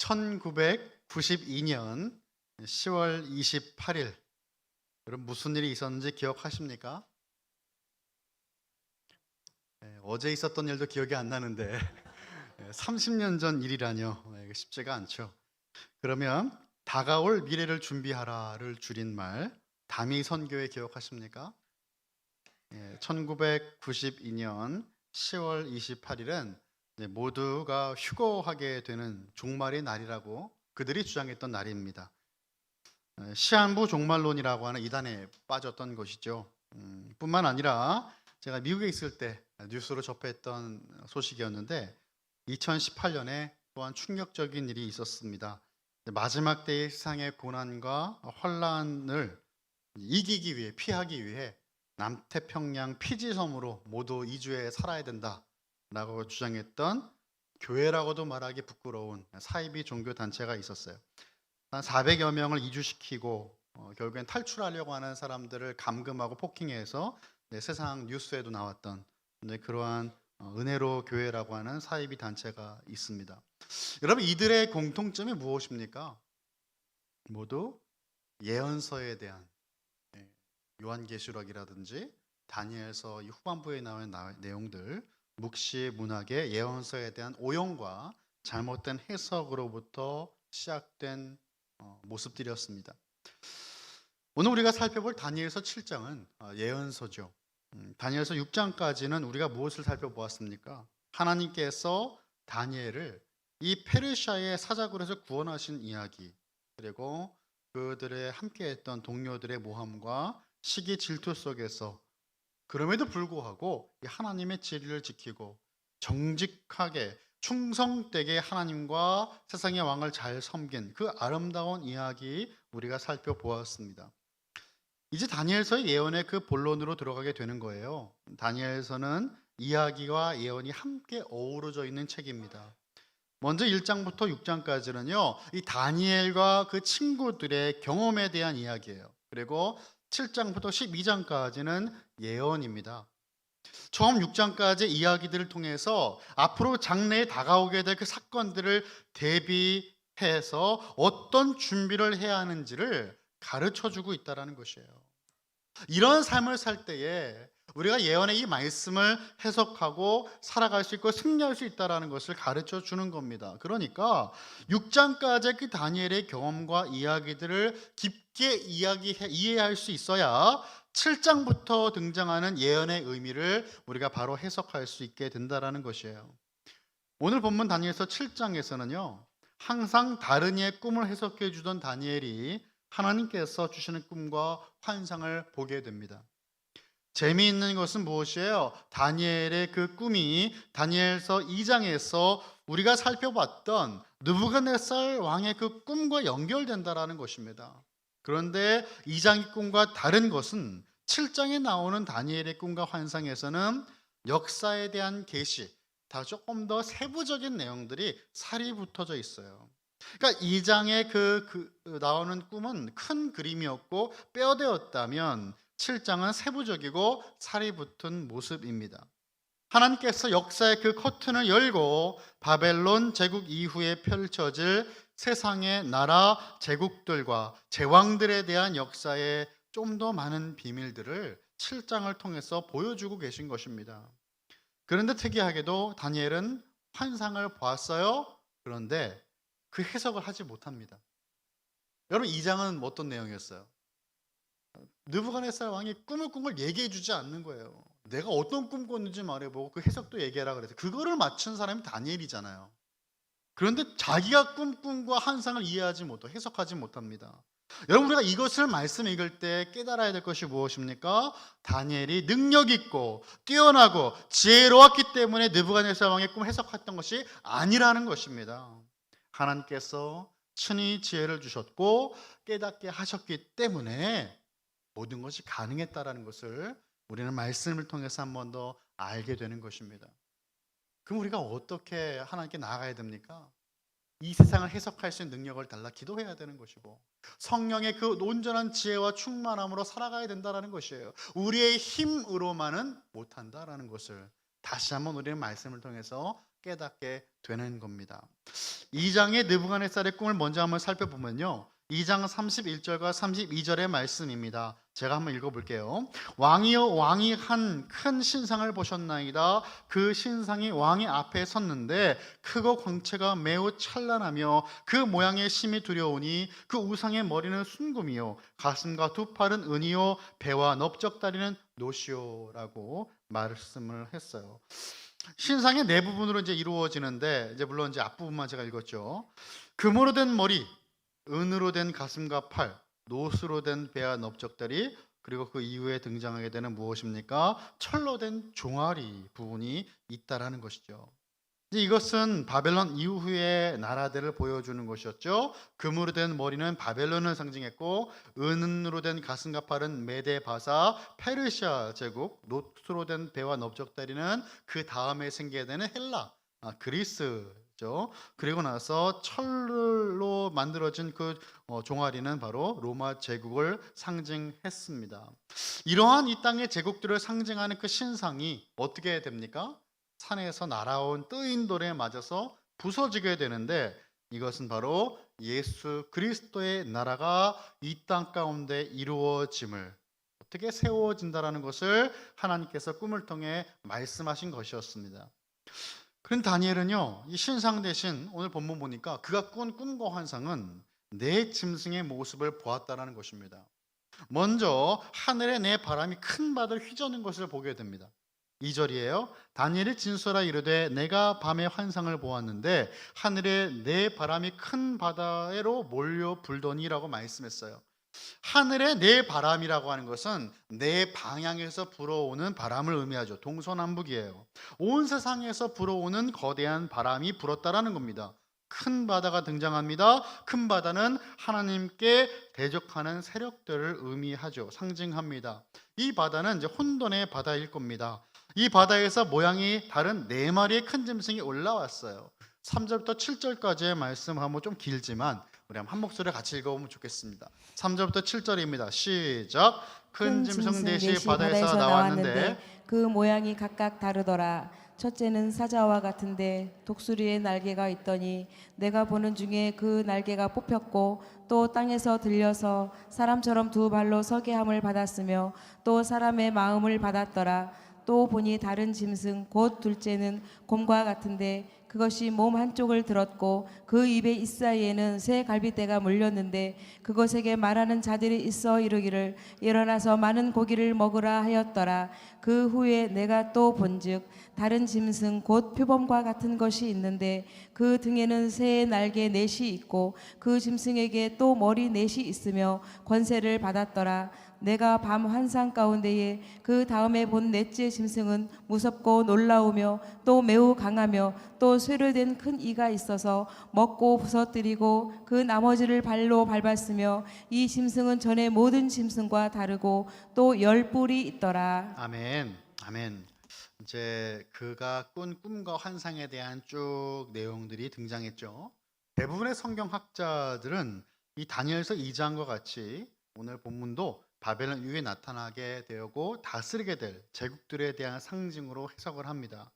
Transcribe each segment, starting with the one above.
1992년 10월 28일, 여러분 무슨 일이 있었는지 기억하십니까? 어제 있었던 일도 기억이 안 나는데 30년 전 일이라뇨. 이거 쉽지가 않죠. 그러면 다가올 미래를 준비하라를 줄인 말 다미 선교회 기억하십니까? 1992년 10월 28일은 모두가 휴거하게 되는 종말의 날이라고 그들이 주장했던 날입니다. 시한부 종말론이라고 하는 이단에 빠졌던 것이죠. 뿐만 아니라 제가 미국에 있을 때 뉴스로 접했던 소식이었는데 2018년에 또한 충격적인 일이 있었습니다. 마지막 때의 세상의 고난과 혼란을 이기기 위해, 피하기 위해 남태평양 피지섬으로 모두 이주해 살아야 된다라고 주장했던 교회라고도 말하기 부끄러운 사이비 종교 단체가 있었어요. 한 400여 명을 이주시키고 결국엔 탈출하려고 하는 사람들을 감금하고 폭행해서 세상 뉴스에도 나왔던 그러한 은혜로 교회라고 하는 사이비 단체가 있습니다. 여러분, 이들의 공통점이 무엇입니까? 모두 예언서에 대한, 요한계시록이라든지 다니엘서 이 후반부에 나오는 내용들, 묵시 문학의 예언서에 대한 오용과 잘못된 해석으로부터 시작된 모습들이었습니다. 오늘 우리가 살펴볼 다니엘서 7장은 예언서죠. 다니엘서 6장까지는 우리가 무엇을 살펴보았습니까? 하나님께서 다니엘을 이 페르시아의 사자굴에서 구원하신 이야기, 그리고 그들의 함께했던 동료들의 모함과 시기 질투 속에서 그럼에도 불구하고 하나님의 진리를 지키고 정직하게 충성되게 하나님과 세상의 왕을 잘 섬긴 그 아름다운 이야기 우리가 살펴보았습니다. 이제 다니엘서의 예언의 그 본론으로 들어가게 되는 거예요. 다니엘서는 이야기와 예언이 함께 어우러져 있는 책입니다. 먼저 1장부터 6장까지는요, 이 다니엘과 그 친구들의 경험에 대한 이야기예요. 그리고 7장부터 12장까지는 예언입니다. 처음 6장까지 이야기들을 통해서 앞으로 장래에 다가오게 될 그 사건들을 대비해서 어떤 준비를 해야 하는지를 가르쳐주고 있다는 것이에요. 이런 삶을 살 때에 우리가 예언의 이 말씀을 해석하고 살아갈 수 있고 승리할 수 있다는 것을 가르쳐 주는 겁니다. 그러니까 6장까지의 그 다니엘의 경험과 이야기들을 깊게 이해할 수 있어야 7장부터 등장하는 예언의 의미를 우리가 바로 해석할 수 있게 된다는 것이에요. 오늘 본문 다니엘서 7장에서는요, 항상 다른 이의 꿈을 해석해 주던 다니엘이 하나님께서 주시는 꿈과 환상을 보게 됩니다. 재미있는 것은 무엇이에요? 다니엘의 그 꿈이 다니엘서 2장에서 우리가 살펴봤던 느부갓네살 왕의 그 꿈과 연결된다라는 것입니다. 그런데 2장의 꿈과 다른 것은 7장에 나오는 다니엘의 꿈과 환상에서는 역사에 대한 계시, 다 조금 더 세부적인 내용들이 살이 붙어져 있어요. 그러니까 2장에 나오는 꿈은 큰 그림이었고 뼈대였다면 7장은 세부적이고 살이 붙은 모습입니다. 하나님께서 역사의 그 커튼을 열고 바벨론 제국 이후에 펼쳐질 세상의 나라 제국들과 제왕들에 대한 역사의 좀 더 많은 비밀들을 7장을 통해서 보여주고 계신 것입니다. 그런데 특이하게도 다니엘은 환상을 보았어요. 그런데 그 해석을 하지 못합니다. 여러분, 2장은 어떤 내용이었어요? 느부갓네살 왕이 꿈을 꾼 걸 얘기해 주지 않는 거예요. 내가 어떤 꿈 꿨는지 말해보고 그 해석도 얘기해라 그래서 그거를 맞춘 사람이 다니엘이잖아요. 그런데 자기가 꿈과 환상을 이해하지 못하고 해석하지 못합니다. 여러분, 우리가 이것을 말씀 읽을 때 깨달아야 될 것이 무엇입니까? 다니엘이 능력 있고 뛰어나고 지혜로웠기 때문에 느부갓네살 왕의 꿈을 해석했던 것이 아니라는 것입니다. 하나님께서 친히 지혜를 주셨고 깨닫게 하셨기 때문에 모든 것이 가능했다라는 것을 우리는 말씀을 통해서 한 번 더 알게 되는 것입니다. 그럼 우리가 어떻게 하나님께 나아가야 됩니까? 이 세상을 해석할 수 있는 능력을 달라 기도해야 되는 것이고 성령의 그 온전한 지혜와 충만함으로 살아가야 된다는 것이에요. 우리의 힘으로만은 못한다라는 것을 다시 한번 우리는 말씀을 통해서 깨닫게 되는 겁니다. 2장의 느부갓네살의 꿈을 먼저 한번 살펴보면요, 2장 31절과 32절의 말씀입니다. 제가 한번 읽어볼게요. 왕이여, 왕이 한 큰 신상을 보셨나이다. 그 신상이 왕의 앞에 섰는데 크고 광채가 매우 찬란하며 그 모양의 심히 두려우니 그 우상의 머리는 순금이요 가슴과 두 팔은 은이요 배와 넓적다리는 노시오라고 말씀을 했어요. 신상의 네 부분으로 이제 이루어지는데, 이제 물론 이제 앞부분만 제가 읽었죠. 금으로 된 머리, 은으로 된 가슴과 팔, 노수로 된 배와 넓적다리, 그리고 그 이후에 등장하게 되는 무엇입니까? 철로 된 종아리 부분이 있다라는 것이죠. 이것은 바벨론 이후의 나라들을 보여주는 것이었죠. 금으로 된 머리는 바벨론을 상징했고, 은으로 된 가슴과 팔은 메데 바사 페르시아 제국, 노수로 된 배와 넓적다리는 그 다음에 생겨야 되는 헬라, 그리스죠. 그리고 나서 철로 만들어진 그 종아리는 바로 로마 제국을 상징했습니다. 이러한 이 땅의 제국들을 상징하는 그 신상이 어떻게 됩니까? 산에서 날아온 뜨인 돌에 맞아서 부서지게 되는데, 이것은 바로 예수 그리스도의 나라가 이 땅 가운데 이루어짐을, 어떻게 세워진다라는 것을 하나님께서 꿈을 통해 말씀하신 것이었습니다. 그런데 다니엘은요, 이 신상 대신 오늘 본문 보니까 그가 꾼 꿈과 환상은 네 짐승의 모습을 보았다라는 것입니다. 먼저 하늘에 네 바람이 큰 바다를 휘저는 것을 보게 됩니다. 2절이에요. 다니엘이 진술하 이르되 내가 밤에 환상을 보았는데 하늘에 네 바람이 큰 바다로 몰려 불더니라고 말씀했어요. 하늘의 네 바람이라고 하는 것은 네 방향에서 불어오는 바람을 의미하죠. 동서남북이에요. 온 세상에서 불어오는 거대한 바람이 불었다라는 겁니다. 큰 바다가 등장합니다. 큰 바다는 하나님께 대적하는 세력들을 의미하죠. 상징합니다. 이 바다는 이제 혼돈의 바다일 겁니다. 이 바다에서 모양이 다른 네 마리의 큰 짐승이 올라왔어요. 3절부터 7절까지의 말씀하면 좀 길지만 우리 한 목소리에 같이 읽어보면 좋겠습니다. 3절부터 7절입니다. 시작. 큰 짐승 넷이 바다에서 나왔는데 그 모양이 각각 다르더라. 첫째는 사자와 같은데 독수리의 날개가 있더니 내가 보는 중에 그 날개가 뽑혔고 또 땅에서 들려서 사람처럼 두 발로 서게 함을 받았으며 또 사람의 마음을 받았더라. 또 보니 다른 짐승 곧 둘째는 곰과 같은데 그것이 몸 한쪽을 들었고 그 입의 이사이에는 새 갈빗대가 물렸는데 그것에게 말하는 자들이 있어 이르기를 일어나서 많은 고기를 먹으라 하였더라. 그 후에 내가 또 본즉 다른 짐승 곧 표범과 같은 것이 있는데 그 등에는 새의 날개 넷이 있고 그 짐승에게 또 머리 넷이 있으며 권세를 받았더라. 내가 밤 환상 가운데에 그 다음에 본 넷째 짐승은 무섭고 놀라우며 또 매우 강하며 또 쇠로 된 큰 이가 있어서 먹고 부서뜨리고 그 나머지를 발로 밟았으며 이 짐승은 전에 모든 짐승과 다르고 또 10뿔이 있더라. 아멘. 아멘. 이제 그가 꾼 꿈과 환상에 대한 쭉 내용들이 등장했죠. 대부분의 성경학자들은 이 다니엘서 2장과 같이 오늘 본문도 바벨론 이후에 나타나게 되고 다스리게 될 제국들에 대한 상징으로 해석을 합니다.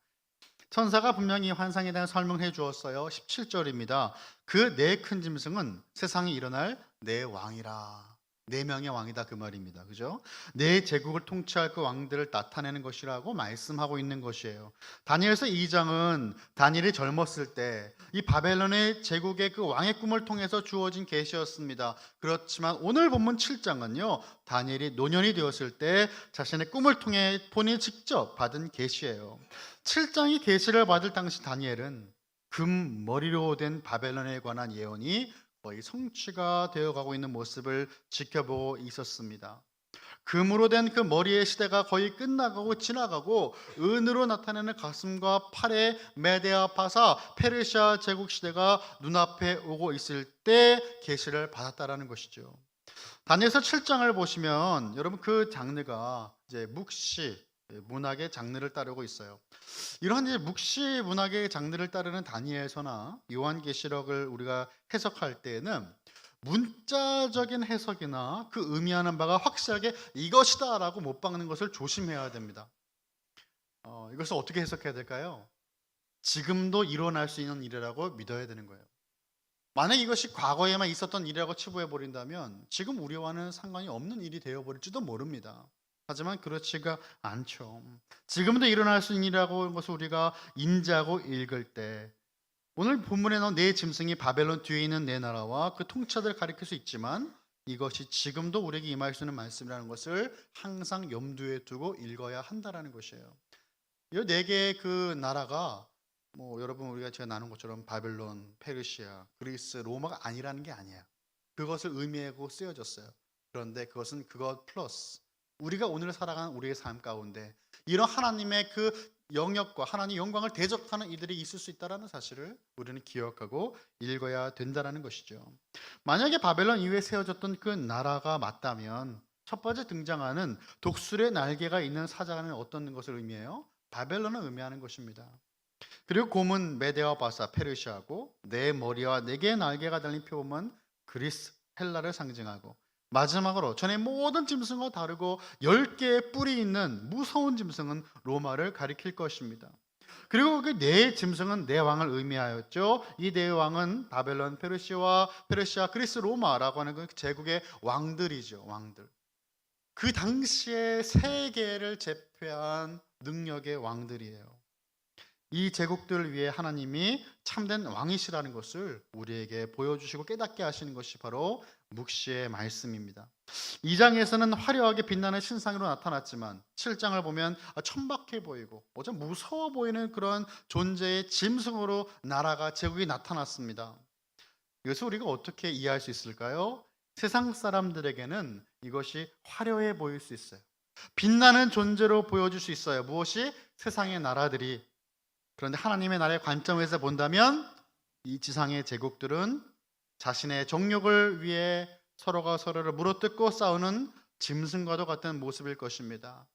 천사가 분명히 환상에 대한 설명을 해주었어요. 17절입니다. 그 네 큰 짐승은 세상에 일어날 네 왕이라. 네 명의 왕이다 그 말입니다. 그죠? 네 제국을 통치할 그 왕들을 나타내는 것이라고 말씀하고 있는 것이에요. 다니엘서 2장은 다니엘이 젊었을 때 이 바벨론의 제국의 그 왕의 꿈을 통해서 주어진 계시였습니다. 그렇지만 오늘 본문 7장은요, 다니엘이 노년이 되었을 때 자신의 꿈을 통해 본인이 직접 받은 계시예요. 7장이 계시를 받을 당시 다니엘은 금 머리로 된 바벨론에 관한 예언이 거의 성취가 되어가고 있는 모습을 지켜보고 있었습니다. 금으로 된 그 머리의 시대가 거의 끝나가고 지나가고 은으로 나타내는 가슴과 팔의 메데아 파사 페르시아 제국 시대가 눈앞에 오고 있을 때 계시를 받았다라는 것이죠. 다니엘서 7장을 보시면 여러분 그 장르가 이제 묵시 문학의 장르를 따르고 있어요. 이러한 이제 묵시 문학의 장르를 따르는 다니엘서나 요한계시록을 우리가 해석할 때에는 문자적인 해석이나 그 의미하는 바가 확실하게 이것이다라고 못 박는 것을 조심해야 됩니다. 이것을 어떻게 해석해야 될까요? 지금도 일어날 수 있는 일이라고 믿어야 되는 거예요. 만약 이것이 과거에만 있었던 일이라고 치부해 버린다면 지금 우리와는 상관이 없는 일이 되어 버릴지도 모릅니다. 하지만 그렇지가 않죠. 지금도 일어날 수 있는 일이라고 하는 것을 우리가 인지하고 읽을 때, 오늘 본문에 나온 네 짐승이 바벨론 뒤에 있는 네 나라와 그 통치자들을 가리킬 수 있지만 이것이 지금도 우리에게 임할 수 있는 말씀이라는 것을 항상 염두에 두고 읽어야 한다라는 것이에요. 이 네 개의 그 나라가 여러분 우리가 제가 나눈 것처럼 바벨론, 페르시아, 그리스, 로마가 아니라는 게 아니에요. 그것을 의미하고 쓰여졌어요. 그런데 그것은 그것 플러스 우리가 오늘 살아가는 우리의 삶 가운데 이런 하나님의 그 영역과 하나님 영광을 대적하는 이들이 있을 수 있다는 사실을 우리는 기억하고 읽어야 된다는 것이죠. 만약에 바벨론 이후에 세워졌던 그 나라가 맞다면 첫 번째 등장하는 독수리의 날개가 있는 사자는 어떤 것을 의미해요? 바벨론을 의미하는 것입니다. 그리고 곰은 메데와 바사, 페르시아고 네 머리와 네 개의 날개가 달린 표범은 그리스, 헬라를 상징하고 마지막으로 전에 모든 짐승과 다르고 10개의 뿔이 있는 무서운 짐승은 로마를 가리킬 것입니다. 그리고 그 네 짐승은 네 왕을 의미하였죠. 이 네 왕은 바벨론, 페르시아, 그리스, 로마라고 하는 그 제국의 왕들이죠. 왕들. 그 당시에 세계를 제패한 능력의 왕들이에요. 이 제국들을 위해 하나님이 참된 왕이시라는 것을 우리에게 보여주시고 깨닫게 하시는 것이 바로 묵시의 말씀입니다. 2장에서는 화려하게 빛나는 신상으로 나타났지만 7장을 보면 천박해 보이고 좀 무서워 보이는 그런 존재의 짐승으로 나라가 제국이 나타났습니다. 이것을 우리가 어떻게 이해할 수 있을까요? 세상 사람들에게는 이것이 화려해 보일 수 있어요. 빛나는 존재로 보여줄 수 있어요. 무엇이? 세상의 나라들이. 그런데 하나님의 나라의 관점에서 본다면 이 지상의 제국들은 자신의 정욕을 위해 서로가 서로를 물어뜯고 싸우는 짐승과도 같은 모습일 것입니다.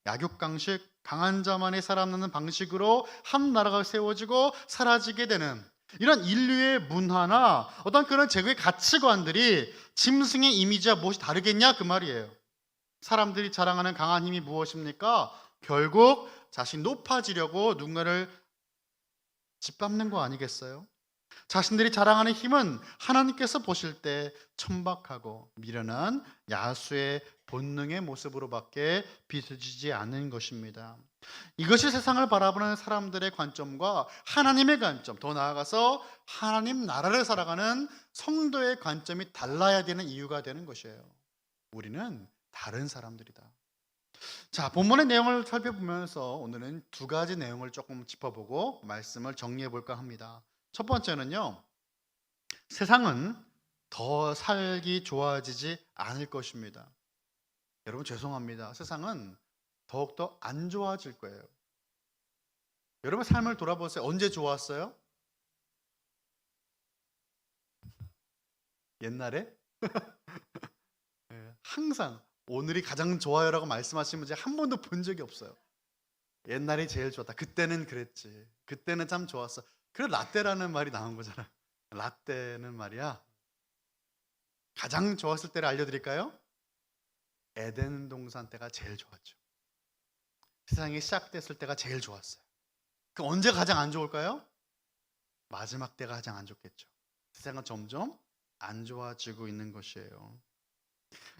약육강식, 강한 자만이 살아남는 방식으로 한 나라가 세워지고 사라지게 되는 이런 인류의 문화나 어떤 그런 제국의 가치관들이 짐승의 이미지와 무엇이 다르겠냐 그 말이에요. 사람들이 자랑하는 강한 힘이 무엇입니까? 결국 자신이 높아지려고 누군가를 짓밟는 거 아니겠어요? 자신들이 자랑하는 힘은 하나님께서 보실 때 천박하고 미련한 야수의 본능의 모습으로밖에 비춰지지 않는 것입니다. 이것이 세상을 바라보는 사람들의 관점과 하나님의 관점, 더 나아가서 하나님 나라를 살아가는 성도의 관점이 달라야 되는 이유가 되는 것이에요. 우리는 다른 사람들이다. 자, 본문의 내용을 살펴보면서 오늘은 두 가지 내용을 조금 짚어보고 말씀을 정리해 볼까 합니다. 첫 번째는요, 세상은 더 살기 좋아지지 않을 것입니다. 여러분 죄송합니다. 세상은 더욱더 안 좋아질 거예요. 여러분 삶을 돌아보세요. 언제 좋았어요? 옛날에? 항상 오늘이 가장 좋아요라고 말씀하시는 분 한 번도 본 적이 없어요. 옛날이 제일 좋았다. 그때는 그랬지. 그때는 참 좋았어. 그래 라떼라는 말이 나온 거잖아. 라떼는 말이야. 가장 좋았을 때를 알려드릴까요? 에덴 동산 때가 제일 좋았죠. 세상이 시작됐을 때가 제일 좋았어요. 그럼 언제 가장 안 좋을까요? 마지막 때가 가장 안 좋겠죠. 세상은 점점 안 좋아지고 있는 것이에요.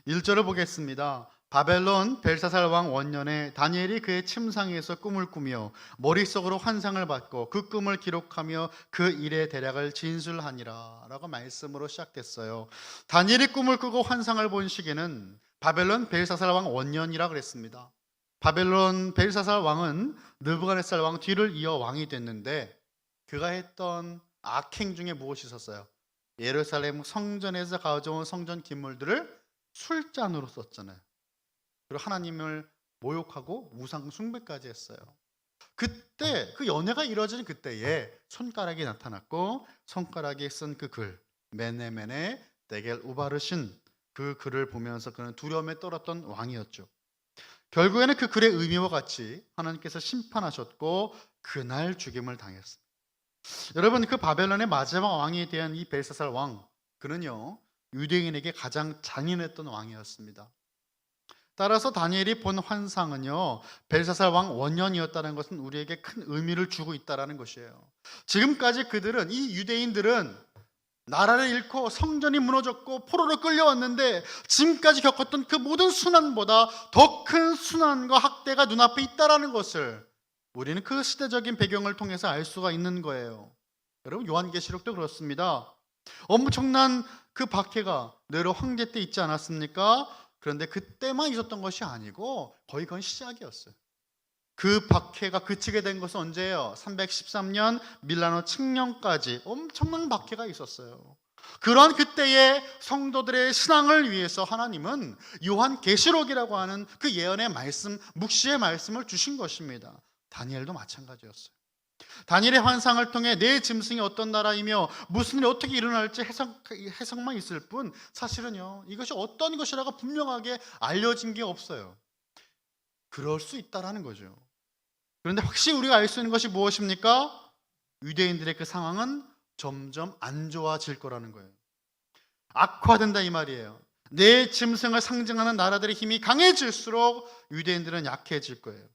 1절을 보겠습니다. 바벨론 벨사살 왕 원년에 다니엘이 그의 침상에서 꿈을 꾸며 머릿속으로 환상을 받고 그 꿈을 기록하며 그 일의 대략을 진술하니라 라고 말씀으로 시작됐어요. 다니엘이 꿈을 꾸고 환상을 본 시기는 바벨론 벨사살 왕 원년이라 그랬습니다. 바벨론 벨사살 왕은 느부갓네살 왕 뒤를 이어 왕이 됐는데 그가 했던 악행 중에 무엇이 있었어요? 예루살렘 성전에서 가져온 성전 기물들을 술잔으로 썼잖아요. 그리고 하나님을 모욕하고 우상 숭배까지 했어요. 그때 그 연애가 이루어지는 그때에 손가락이 나타났고 손가락에 쓴 그 글 메네메네 데겔 우바르신 그 글을 보면서 그는 두려움에 떨었던 왕이었죠. 결국에는 그 글의 의미와 같이 하나님께서 심판하셨고 그날 죽임을 당했습니다. 여러분 그 바벨론의 마지막 왕에 대한 이 벨사살 왕 그는요 유대인에게 가장 잔인했던 왕이었습니다. 따라서 다니엘이 본 환상은요, 벨사살 왕 원년이었다는 것은 우리에게 큰 의미를 주고 있다는 것이에요. 지금까지 그들은, 이 유대인들은 나라를 잃고 성전이 무너졌고 포로로 끌려왔는데 지금까지 겪었던 그 모든 순환보다 더 큰 순환과 학대가 눈앞에 있다는 것을 우리는 그 시대적인 배경을 통해서 알 수가 있는 거예요. 여러분, 요한계시록도 그렇습니다. 엄청난 그 박해가 네로 황제 때 있지 않았습니까? 그런데 그때만 있었던 것이 아니고 거의 그건 시작이었어요. 그 박해가 그치게 된 것은 언제예요? 313년 밀라노 칙령까지 엄청난 박해가 있었어요. 그러한 그때의 성도들의 신앙을 위해서 하나님은 요한계시록이라고 하는 그 예언의 말씀, 묵시의 말씀을 주신 것입니다. 다니엘도 마찬가지였어요. 다니엘의 환상을 통해 내 짐승이 어떤 나라이며 무슨 일이 어떻게 일어날지 해석만 있을 뿐 사실은요, 이것이 어떤 것이라고 분명하게 알려진 게 없어요. 그럴 수 있다라는 거죠. 그런데 확실히 우리가 알 수 있는 것이 무엇입니까? 유대인들의 그 상황은 점점 안 좋아질 거라는 거예요. 악화된다 이 말이에요. 내 짐승을 상징하는 나라들의 힘이 강해질수록 유대인들은 약해질 거예요.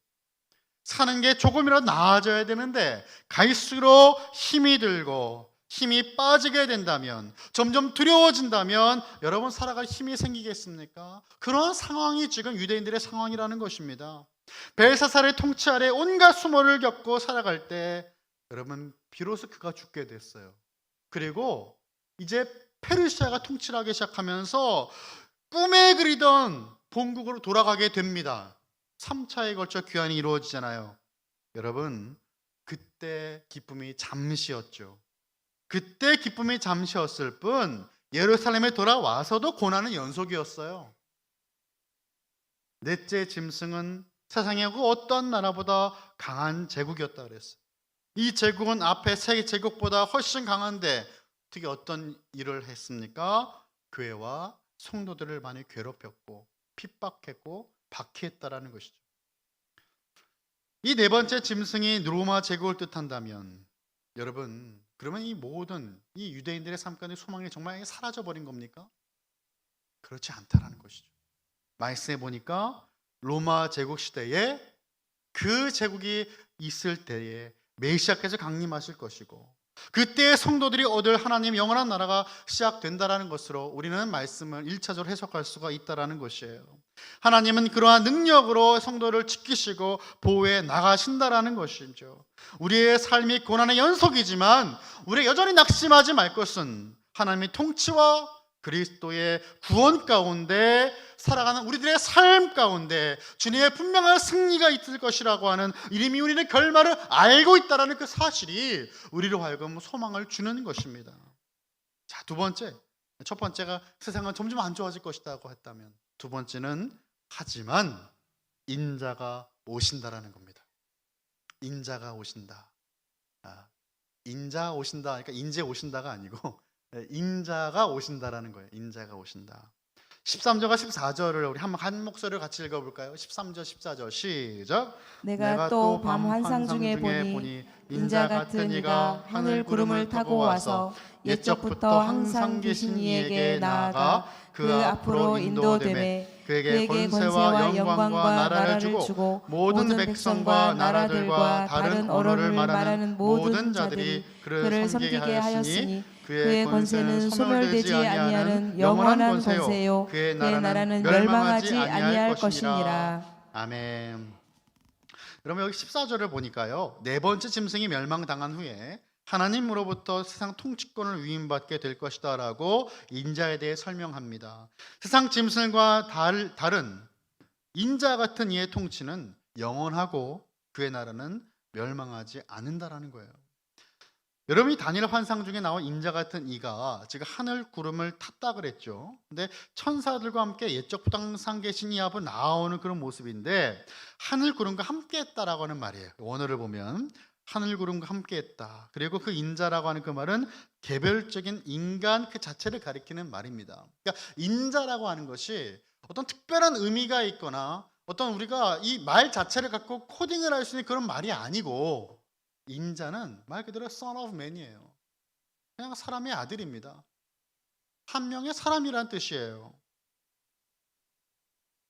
사는 게 조금이라도 나아져야 되는데 갈수록 힘이 들고 힘이 빠지게 된다면, 점점 두려워진다면 여러분 살아갈 힘이 생기겠습니까? 그런 상황이 지금 유대인들의 상황이라는 것입니다. 벨사살의 통치 아래 온갖 수모를 겪고 살아갈 때 여러분 비로소 그가 죽게 됐어요. 그리고 이제 페르시아가 통치를 하기 시작하면서 꿈에 그리던 본국으로 돌아가게 됩니다. 3차에 걸쳐 귀환이 이루어지잖아요. 여러분, 그때 기쁨이 잠시였죠. 그때 기쁨이 잠시였을 뿐 예루살렘에 돌아와서도 고난은 연속이었어요. 넷째 짐승은 세상의 그 어떤 나라보다 강한 제국이었다 그랬어요. 이 제국은 앞에 세 제국보다 훨씬 강한데 어떻게 어떤 일을 했습니까? 교회와 성도들을 많이 괴롭혔고 핍박했고 박해했다라는 것이죠. 이 네 번째 짐승이 로마 제국을 뜻한다면 여러분, 그러면 이 모든 이 유대인들의 삶 가운데 소망이 정말 사라져버린 겁니까? 그렇지 않다라는 것이죠. 말씀해 보니까 로마 제국 시대에 그 제국이 있을 때에 메시아께서 강림하실 것이고 그때의 성도들이 얻을 하나님 영원한 나라가 시작된다라는 것으로 우리는 말씀을 1차적으로 해석할 수가 있다라는 것이에요. 하나님은 그러한 능력으로 성도를 지키시고 보호해 나가신다라는 것이죠. 우리의 삶이 고난의 연속이지만 우리 여전히 낙심하지 말 것은 하나님의 통치와 그리스도의 구원 가운데 살아가는 우리들의 삶 가운데 주님의 분명한 승리가 있을 것이라고 하는, 이미 우리는 결말을 알고 있다는 그 사실이 우리로 하여금 소망을 주는 것입니다. 자, 두 번째, 첫 번째가 세상은 점점 안 좋아질 것이라고 했다면, 두 번째는 하지만 인자가 오신다라는 겁니다. 인자가 오신다. 인자 오신다. 그러니까 인재 오신다가 아니고 인자가 오신다라는 거예요. 인자가 오신다. 13절과 14절을 우리 한 목소리를 같이 읽어볼까요? 13절 14절 시작. 내가 또 밤 환상 중에 보니 인자 같은 이가 하늘 구름을 타고 와서 옛적부터 항상 계신 이에게 나아가 그 앞으로 인도되매 그에게 권세와 영광과 나라를 주고 모든 백성과 나라들과 다른 언어를 말하는 모든 자들이 그를 섬기게 하였으니 그의 권세는 소멸되지 아니하는 영원한 권세요 그의 나라는 멸망하지 아니할 것이니라. 아멘. 그러면 여기 14절을 보니까요, 네 번째 짐승이 멸망당한 후에 하나님으로부터 세상 통치권을 위임받게 될 것이다 라고 인자에 대해 설명합니다. 세상 짐승과 다른 인자 같은 이의 통치는 영원하고 그의 나라는 멸망하지 않는다라는 거예요. 여러분이 다니엘 환상 중에 나온 인자 같은 이가 지금 하늘 구름을 탔다 그랬죠. 근데 천사들과 함께 옛적부터 항상 계신 이 앞으로 나오는 그런 모습인데, 하늘 구름과 함께 했다라고 하는 말이에요. 원어를 보면 하늘 구름과 함께 했다. 그리고 그 인자라고 하는 그 말은 개별적인 인간 그 자체를 가리키는 말입니다. 그러니까 인자라고 하는 것이 어떤 특별한 의미가 있거나 어떤 우리가 이 말 자체를 갖고 코딩을 할 수 있는 그런 말이 아니고, 인자는 말 그대로 son of man이에요. 그냥 사람의 아들입니다. 한 명의 사람이란 뜻이에요.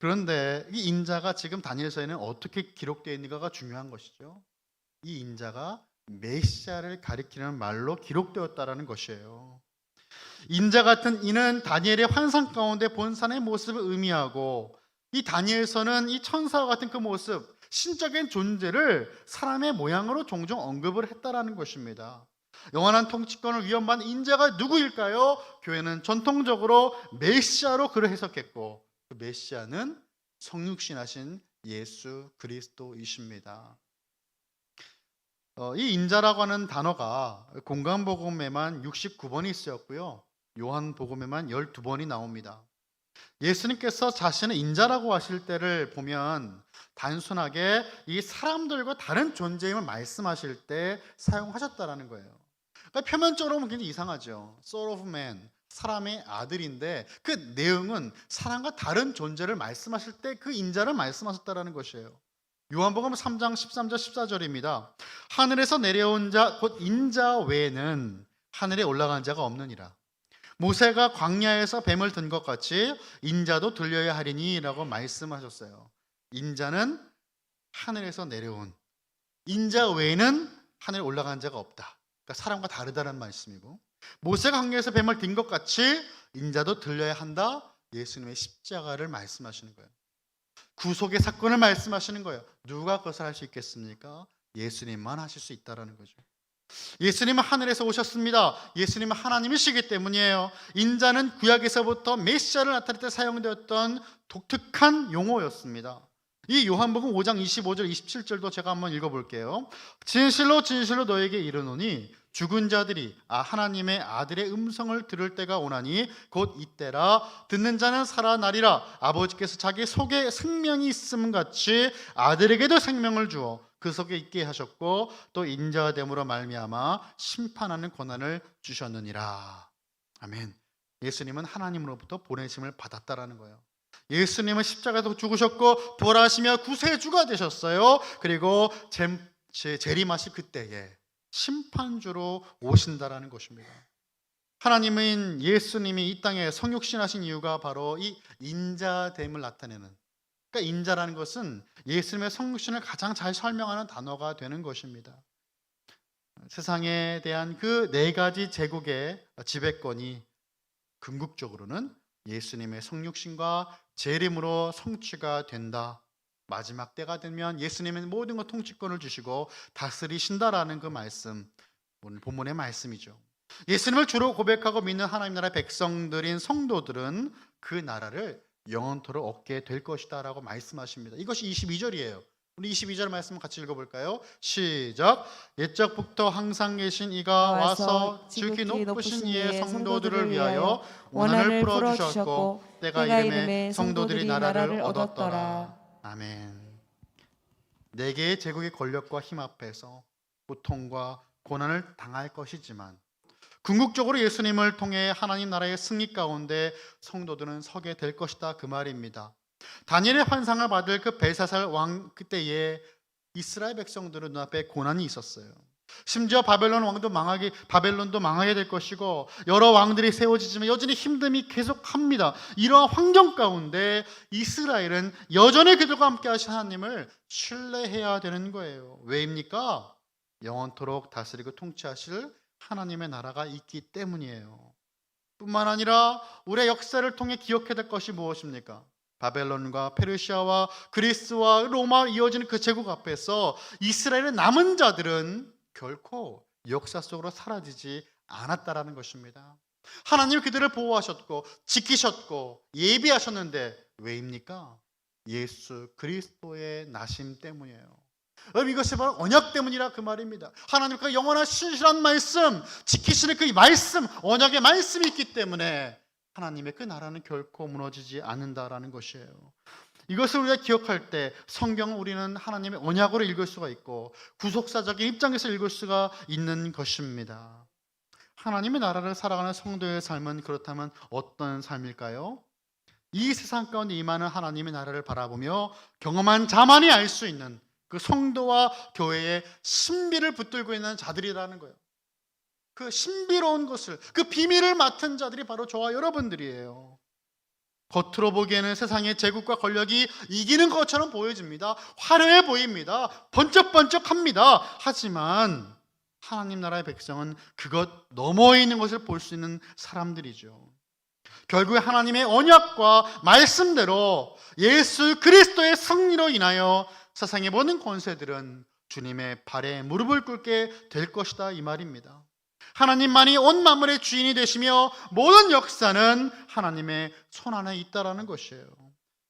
그런데 이 인자가 지금 다니엘서에는 어떻게 기록되어 있는가가 중요한 것이죠. 이 인자가 메시아를 가리키는 말로 기록되었다라는 것이에요. 인자 같은 이는 다니엘의 환상 가운데 본산의 모습을 의미하고, 이 다니엘서는 이 천사와 같은 그 모습, 신적인 존재를 사람의 모양으로 종종 언급을 했다라는 것입니다. 영원한 통치권을 위협받는 인자가 누구일까요? 교회는 전통적으로 메시아로 그를 해석했고, 그 메시아는 성육신하신 예수 그리스도이십니다. 이 인자라고 하는 단어가 공간복음에만 69번이 쓰였고요, 요한복음에만 12번이 나옵니다. 예수님께서 자신을 인자라고 하실 때를 보면 단순하게 이 사람들과 다른 존재임을 말씀하실 때 사용하셨다라는 거예요. 그러니까 표면적으로 보면 굉장히 이상하죠. Son of Man, 사람의 아들인데 그 내용은 사람과 다른 존재를 말씀하실 때 그 인자를 말씀하셨다라는 것이에요. 요한복음 3장 13절 14절입니다. 하늘에서 내려온 자 곧 인자 외에는 하늘에 올라간 자가 없느니라. 모세가 광야에서 뱀을 든 것 같이 인자도 들려야 하리니 라고 말씀하셨어요. 인자는 하늘에서 내려온, 인자 외에는 하늘에 올라간 자가 없다. 그러니까 사람과 다르다는 말씀이고, 모세가 광야에서 뱀을 든 것 같이 인자도 들려야 한다. 예수님의 십자가를 말씀하시는 거예요. 구속의 사건을 말씀하시는 거예요. 누가 그것을 할 수 있겠습니까? 예수님만 하실 수 있다는 거죠. 예수님은 하늘에서 오셨습니다. 예수님은 하나님이시기 때문이에요. 인자는 구약에서부터 메시아를 나타낼 때 사용되었던 독특한 용어였습니다. 이 요한복음 5장 25절 27절도 제가 한번 읽어볼게요. 진실로 진실로 너에게 이르노니 죽은 자들이 하나님의 아들의 음성을 들을 때가 오나니 곧 이때라. 듣는 자는 살아나리라. 아버지께서 자기 속에 생명이 있음 같이 아들에게도 생명을 주어 그 속에 있게 하셨고 또 인자가 됨으로 말미암아 심판하는 권한을 주셨느니라. 아멘. 예수님은 하나님으로부터 보내심을 받았다라는 거예요. 예수님은 십자가에서 죽으셨고 부활하시며 구세주가 되셨어요. 그리고 재림하실 그때에 심판주로 오신다라는 것입니다. 하나님은 예수님이 이 땅에 성육신하신 이유가 바로 이 인자됨을 나타내는, 그러니까 인자라는 것은 예수님의 성육신을 가장 잘 설명하는 단어가 되는 것입니다. 세상에 대한 그 네 가지 제국의 지배권이 궁극적으로는 예수님의 성육신과 재림으로 성취가 된다. 마지막 때가 되면 예수님은 모든 것 통치권을 주시고 다스리신다라는 그 말씀, 오늘 본문의 말씀이죠. 예수님을 주로 고백하고 믿는 하나님 나라의 백성들인 성도들은 그 나라를 영원토록 얻게 될 것이다 라고 말씀하십니다. 이것이 22절이에요. 우리 22절 말씀 같이 읽어볼까요? 시작. 옛적부터 항상 계신 이가 와서 지극히 높으신 이의 성도들을 위하여 원한을 풀어주셨고 때가 이름에 성도들이 나라를 얻었더라. 아멘. 네 개의 제국의 권력과 힘 앞에서 고통과 고난을 당할 것이지만 궁극적으로 예수님을 통해 하나님 나라의 승리 가운데 성도들은 서게 될 것이다, 그 말입니다. 다니엘의 환상을 받을 그 벨사살 왕 그때에 이스라엘 백성들은 눈앞에 고난이 있었어요. 심지어 바벨론도 망하게 될 것이고 여러 왕들이 세워지지만 여전히 힘듦이 계속합니다. 이러한 환경 가운데 이스라엘은 여전히 그들과 함께 하신 하나님을 신뢰해야 되는 거예요. 왜입니까? 영원토록 다스리고 통치하실 하나님의 나라가 있기 때문이에요. 뿐만 아니라 우리의 역사를 통해 기억해야 될 것이 무엇입니까? 바벨론과 페르시아와 그리스와 로마 이어지는 그 제국 앞에서 이스라엘의 남은 자들은 결코 역사 속으로 사라지지 않았다라는 것입니다. 하나님이 그들을 보호하셨고 지키셨고 예비하셨는데 왜입니까? 예수 그리스도의 나심 때문이에요. 이것이 바로 언약 때문이라 그 말입니다. 하나님과 영원한 신실한 말씀, 지키시는 그 말씀, 언약의 말씀이 있기 때문에 하나님의 그 나라는 결코 무너지지 않는다라는 것이에요. 이것을 우리가 기억할 때 성경은 우리는 하나님의 언약으로 읽을 수가 있고 구속사적인 입장에서 읽을 수가 있는 것입니다. 하나님의 나라를 살아가는 성도의 삶은 그렇다면 어떤 삶일까요? 이 세상 가운데 임하는 하나님의 나라를 바라보며 경험한 자만이 알 수 있는 그 성도와 교회의 신비를 붙들고 있는 자들이라는 거예요. 그 신비로운 것을, 그 비밀을 맡은 자들이 바로 저와 여러분들이에요. 겉으로 보기에는 세상의 제국과 권력이 이기는 것처럼 보여집니다. 화려해 보입니다. 번쩍번쩍합니다. 하지만 하나님 나라의 백성은 그것 너머에 있는 것을 볼 수 있는 사람들이죠. 결국에 하나님의 언약과 말씀대로 예수 그리스도의 승리로 인하여 세상의 모든 권세들은 주님의 발에 무릎을 꿇게 될 것이다, 이 말입니다. 하나님만이 온 만물의 주인이 되시며 모든 역사는 하나님의 손 안에 있다라는 것이에요.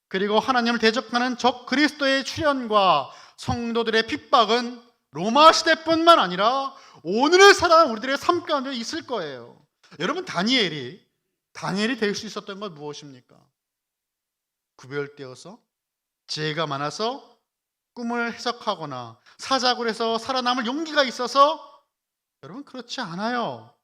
그리고 하나님을 대적하는 적 그리스도의 출현과 성도들의 핍박은 로마 시대뿐만 아니라 오늘을 살아가는 우리들의 삶 가운데 있을 거예요. 여러분, 다니엘이 될 수 있었던 건 무엇입니까? 구별되어서 지혜가 많아서 꿈을 해석하거나 사자굴 해서 살아남을 용기가 있어서? 여러분, 그렇지 않아요.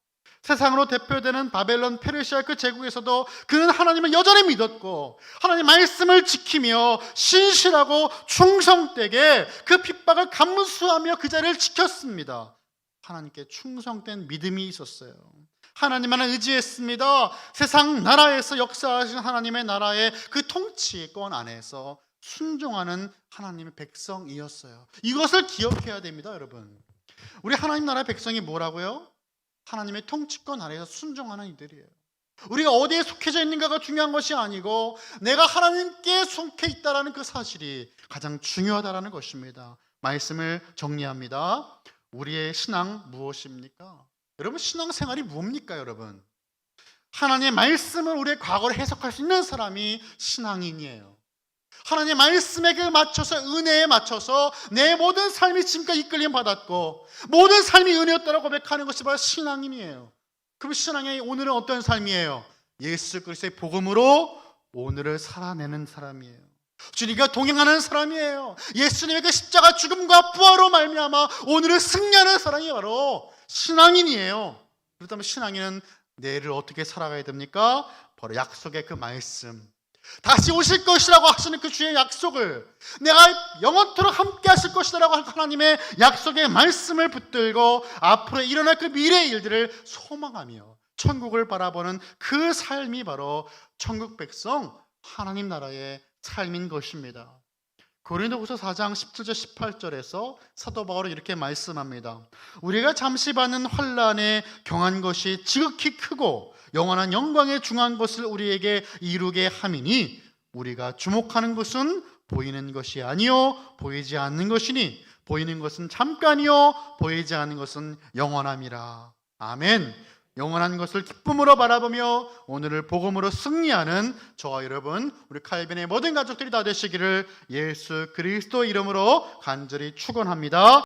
세상으로 대표되는 바벨론, 페르시아 그 제국에서도 그는 하나님을 여전히 믿었고 하나님 말씀을 지키며 신실하고 충성되게 그 핍박을 감수하며 그 자리를 지켰습니다. 하나님께 충성된 믿음이 있었어요. 하나님만을 의지했습니다. 세상 나라에서 역사하신 하나님의 나라의 그 통치권 안에서 순종하는 하나님의 백성이었어요. 이것을 기억해야 됩니다, 여러분. 우리 하나님 나라의 백성이 뭐라고요? 하나님의 통치권 아래에서 순종하는 이들이에요. 우리가 어디에 속해져 있는가가 중요한 것이 아니고 내가 하나님께 속해 있다는 그 사실이 가장 중요하다는 것입니다. 말씀을 정리합니다. 우리의 신앙 무엇입니까? 여러분, 신앙생활이 뭡니까, 여러분? 하나님의 말씀을 우리의 과거를 해석할 수 있는 사람이 신앙인이에요. 하나님의 말씀에 맞춰서, 은혜에 맞춰서 내 모든 삶이 지금까지 이끌림 받았고 모든 삶이 은혜였다고 고백하는 것이 바로 신앙인이에요. 그럼 신앙의 오늘은 어떤 삶이에요? 예수 그리스도의 복음으로 오늘을 살아내는 사람이에요. 주님과 동행하는 사람이에요. 예수님의 그 십자가 죽음과 부활로 말미암아 오늘을 승리하는 사람이 바로 신앙인이에요. 그렇다면 신앙인은 내일을 어떻게 살아가야 됩니까? 바로 약속의 그 말씀, 다시 오실 것이라고 하시는 그 주의 약속을, 내가 영원토록 함께 하실 것이라고 하나님의 약속의 말씀을 붙들고 앞으로 일어날 그 미래의 일들을 소망하며 천국을 바라보는 그 삶이 바로 천국 백성 하나님 나라의 삶인 것입니다. 고린도후서 4장 17절 18절에서 사도 바울은 이렇게 말씀합니다. 우리가 잠시 받는 환난에 경한 것이 지극히 크고 영원한 영광에 중한 것을 우리에게 이루게 함이니 우리가 주목하는 것은 보이는 것이 아니요 보이지 않는 것이니 보이는 것은 잠깐이요 보이지 않는 것은 영원함이라. 아멘. 영원한 것을 기쁨으로 바라보며 오늘을 복음으로 승리하는 저와 여러분, 우리 칼빈의 모든 가족들이 다 되시기를 예수 그리스도 이름으로 간절히 축원합니다.